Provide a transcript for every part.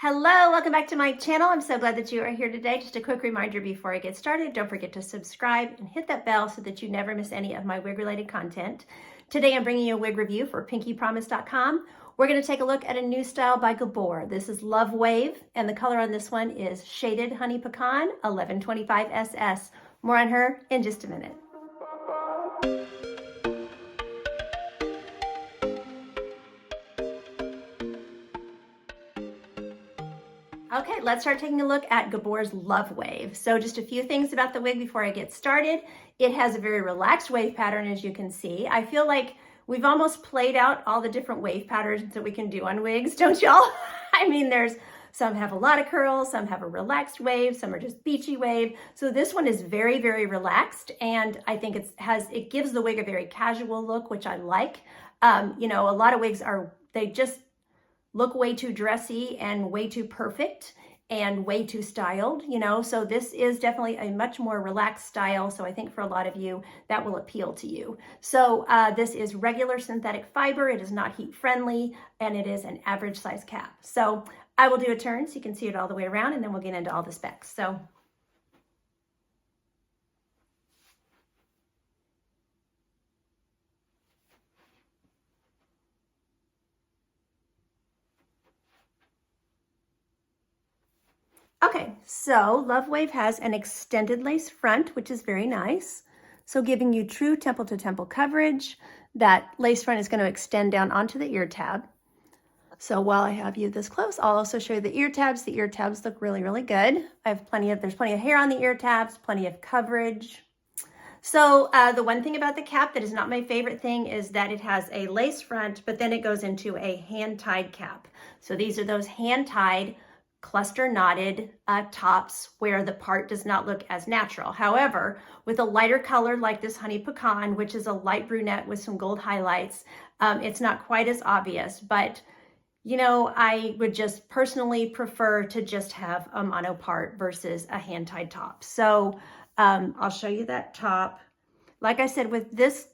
Hello, welcome back to my channel. I'm so glad that you are here today. Just a quick reminder before I get started, don't forget to subscribe and hit that bell so that you never miss any of my wig related content. Today I'm bringing you a wig review for pinkypromise.com. We're going to take a look at a new style by Gabor. This is Love Wave, and the color on this one is Shaded Honey Pecan 1125 SS. More on her in just a minute. Okay, let's start taking a look at Gabor's Love Wave. So just a few things about the wig before I get started. It has a very relaxed wave pattern, as you can see. I feel like we've almost played out all the different wave patterns that we can do on wigs, don't y'all? I mean, some have a lot of curls, some have a relaxed wave, some are just beachy wave. So this one is very, very relaxed, and I think it gives the wig a very casual look, which I like. You know, a lot of wigs they just look way too dressy and way too perfect and way too styled, you know, so this is definitely a much more relaxed style. So I think for a lot of you, that will appeal to you. So this is regular synthetic fiber. It is not heat friendly, and it is an average size cap. So I will do a turn so you can see it all the way around, and then we'll get into all the specs. So okay, so Love Wave has an extended lace front, which is very nice. So giving you true temple to temple coverage. That lace front is going to extend down onto the ear tab. So while I have you this close, I'll also show you the ear tabs. The ear tabs look really, really good. There's plenty of hair on the ear tabs, plenty of coverage. So the one thing about the cap that is not my favorite thing is that it has a lace front, but then it goes into a hand-tied cap. So these are those hand-tied cluster knotted tops where the part does not look as natural. However, with a lighter color like this Honey Pecan, which is a light brunette with some gold highlights, it's not quite as obvious, but you know, I would just personally prefer to just have a mono part versus a hand-tied top. So I'll show you that top. Like I said, with this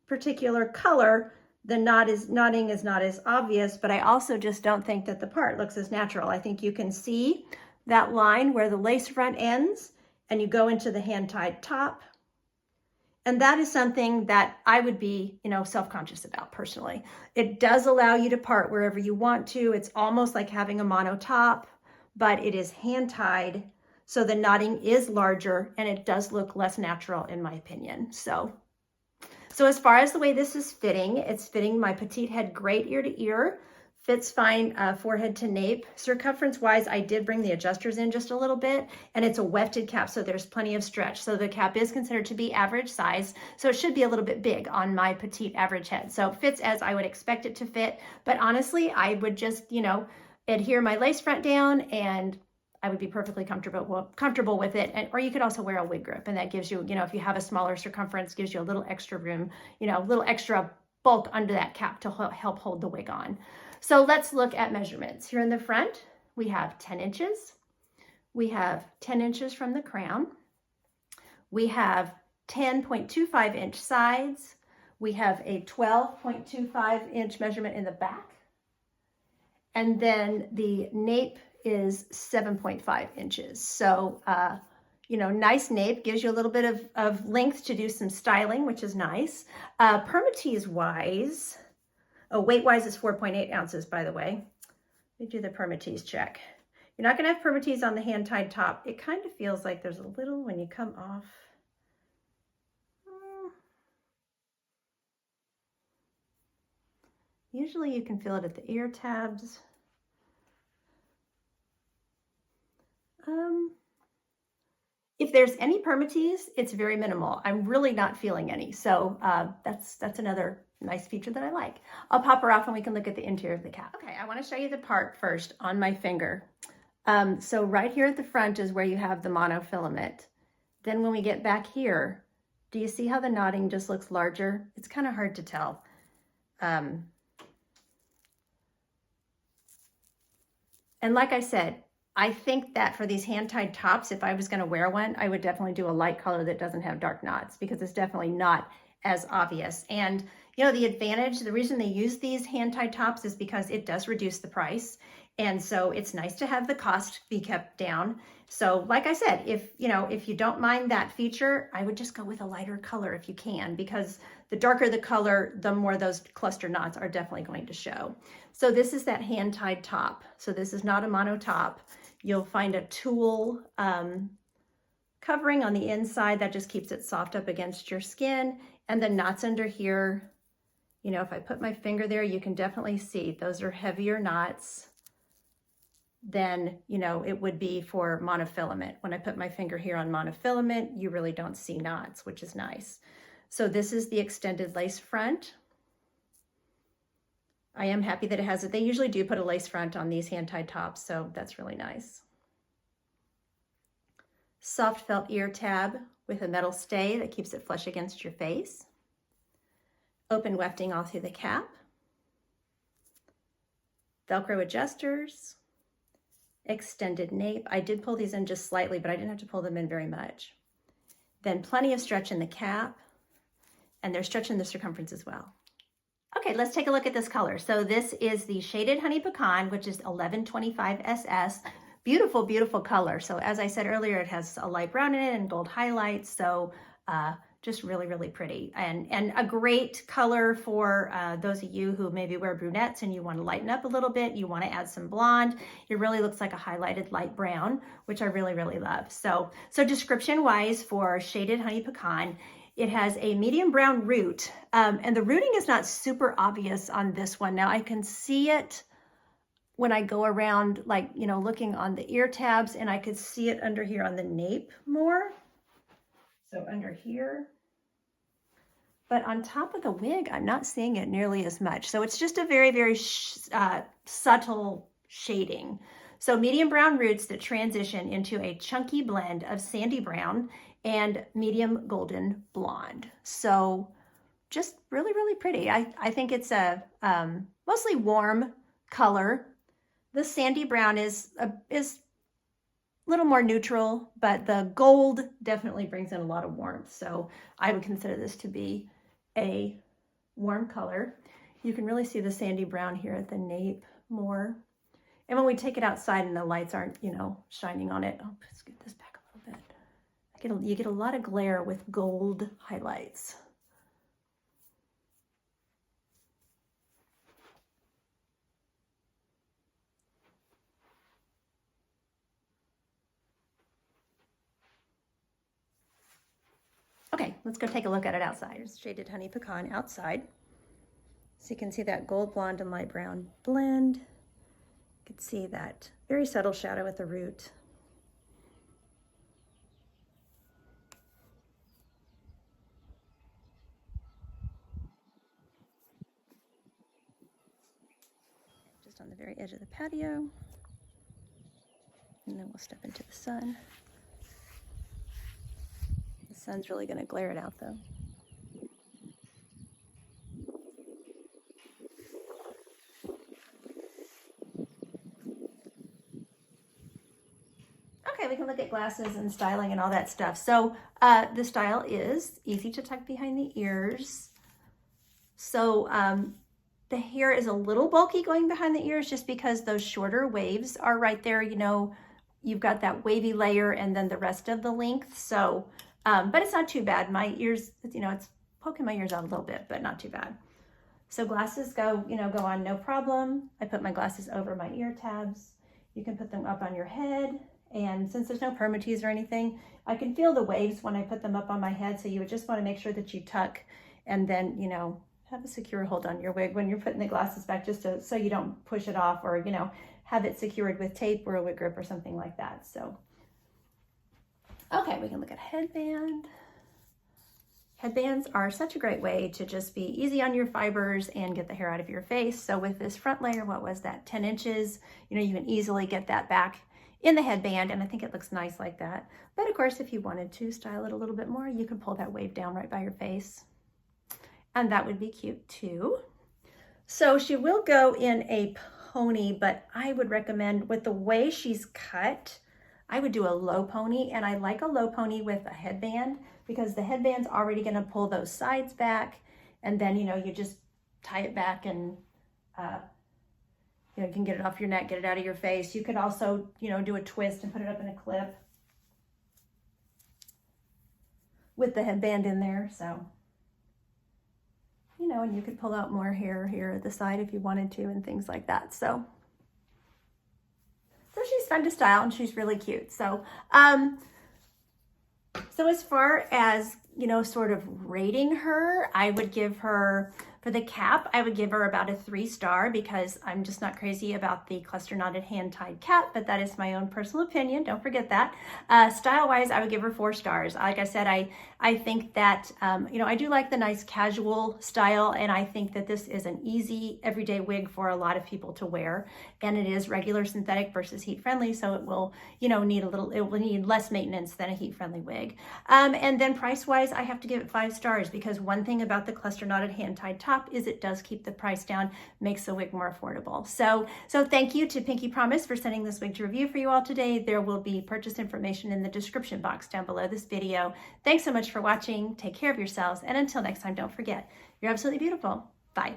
particular color, the knotting is not as obvious, but I also just don't think that the part looks as natural. I think you can see that line where the lace front ends and you go into the hand-tied top. And that is something that I would be, you know, self-conscious about personally. It does allow you to part wherever you want to. It's almost like having a mono top, but it is hand-tied. So the knotting is larger and it does look less natural in my opinion. So as far as the way this is fitting, it's fitting my petite head great ear to ear, fits fine forehead to nape. Circumference wise, I did bring the adjusters in just a little bit, and it's a wefted cap, so there's plenty of stretch. So the cap is considered to be average size, so it should be a little bit big on my petite average head. So it fits as I would expect it to fit, but honestly, I would just, you know, adhere my lace front down and I would be perfectly comfortable with it. Or you could also wear a wig grip, and that gives you, you know, if you have a smaller circumference, gives you a little extra room, you know, a little extra bulk under that cap to help hold the wig on. So let's look at measurements. Here in the front, we have 10 inches. We have 10 inches from the crown. We have 10.25 inch sides. We have a 12.25 inch measurement in the back. And then the nape is 7.5 inches. So, you know, nice nape, gives you a little bit of length to do some styling, which is nice. Permatease wise, weight wise is 4.8 ounces, by the way. Let me do the permatease check. You're not gonna have permatease on the hand-tied top. It kind of feels like there's a little when you come off. Usually you can feel it at the ear tabs. If there's any permatease, it's very minimal. I'm really not feeling any. So that's another nice feature that I like. I'll pop her off and we can look at the interior of the cap. Okay, I want to show you the part first on my finger. So right here at the front is where you have the monofilament. Then when we get back here, do you see how the knotting just looks larger? It's kind of hard to tell. And like I said, I think that for these hand-tied tops, if I was going to wear one, I would definitely do a light color that doesn't have dark knots because it's definitely not as obvious. And you know, the reason they use these hand-tied tops is because it does reduce the price. And so it's nice to have the cost be kept down. So like I said, if you don't mind that feature, I would just go with a lighter color if you can, because the darker the color, the more those cluster knots are definitely going to show. So this is that hand-tied top. So this is not a mono top. You'll find a tulle covering on the inside that just keeps it soft up against your skin. And the knots under here, you know, if I put my finger there, you can definitely see those are heavier knots than, you know, it would be for monofilament. When I put my finger here on monofilament, you really don't see knots, which is nice. So this is the extended lace front. I am happy that it has it. They usually do put a lace front on these hand-tied tops, so that's really nice. Soft felt ear tab with a metal stay that keeps it flush against your face. Open wefting all through the cap. Velcro adjusters. Extended nape. I did pull these in just slightly, but I didn't have to pull them in very much. Then plenty of stretch in the cap, and there's stretch in the circumference as well. Okay, let's take a look at this color. So this is the Shaded Honey Pecan, which is 1125 SS. Beautiful, beautiful color. So as I said earlier, it has a light brown in it and gold highlights. So just really, really pretty. And a great color for those of you who maybe wear brunettes and you want to lighten up a little bit, you want to add some blonde. It really looks like a highlighted light brown, which I really, really love. So description-wise for Shaded Honey Pecan, it has a medium brown root, and the rooting is not super obvious on this one. Now I can see it when I go around, like, you know, looking on the ear tabs, and I could see it under here on the nape more. So under here, but on top of the wig, I'm not seeing it nearly as much. So it's just a very, very subtle shading. So medium brown roots that transition into a chunky blend of sandy brown and medium golden blonde. So just really, really pretty. I think it's a mostly warm color. The sandy brown is a little more neutral, but the gold definitely brings in a lot of warmth. So I would consider this to be a warm color. You can really see the sandy brown here at the nape more. And when we take it outside and the lights aren't, you know, shining on it, oh, let's get this back a little bit. You get a lot of glare with gold highlights. Okay, let's go take a look at it outside. Here's Shaded Honey Pecan outside. So you can see that gold, blonde, and light brown blend. You can see that very subtle shadow at the root. Just on the very edge of the patio. And then we'll step into the sun. The sun's really going to glare it out though. Okay, we can look at glasses and styling and all that stuff. So the style is easy to tuck behind the ears. So the hair is a little bulky going behind the ears just because those shorter waves are right there. You know, you've got that wavy layer and then the rest of the length. So, but it's not too bad. My ears, you know, it's poking my ears out a little bit, but not too bad. So glasses go on no problem. I put my glasses over my ear tabs. You can put them up on your head. And since there's no permatease or anything, I can feel the waves when I put them up on my head. So you would just want to make sure that you tuck and then, you know, have a secure hold on your wig when you're putting the glasses back, just so you don't push it off, or, you know, have it secured with tape or a wig grip or something like that. So, okay, we can look at headband. Headbands are such a great way to just be easy on your fibers and get the hair out of your face. So with this front layer, what was that, 10 inches, you know, you can easily get that back in the headband, and I think it looks nice like that. But of course, if you wanted to style it a little bit more, you can pull that wave down right by your face. And that would be cute too. So she will go in a pony, but I would recommend, with the way she's cut, I would do a low pony. And I like a low pony with a headband because the headband's already gonna pull those sides back. And then, you know, you just tie it back and, You know, you can get it off your neck, get it out of your face. You could also, you know, do a twist and put it up in a clip with the headband in there. So, you know, and you could pull out more hair here at the side if you wanted to and things like that. So she's fun to style and she's really cute. So, so as far as, you know, sort of rating her, I would give her, for the cap, I would give her about a 3-star because I'm just not crazy about the cluster knotted hand tied cap, but that is my own personal opinion. Don't forget that. Style wise, I would give her 4 stars. Like I said, I think that, you know, I do like the nice casual style, and I think that this is an easy everyday wig for a lot of people to wear. And it is regular synthetic versus heat friendly. So it will, you know, it will need less maintenance than a heat friendly wig. And then price wise, I have to give it 5 stars because one thing about the cluster knotted hand tied top is it does keep the price down, makes the wig more affordable. So thank you to Pinky Promise for sending this wig to review for you all today. There will be purchase information in the description box down below this video. Thanks so much for watching. Take care of yourselves. And until next time, don't forget, you're absolutely beautiful. Bye.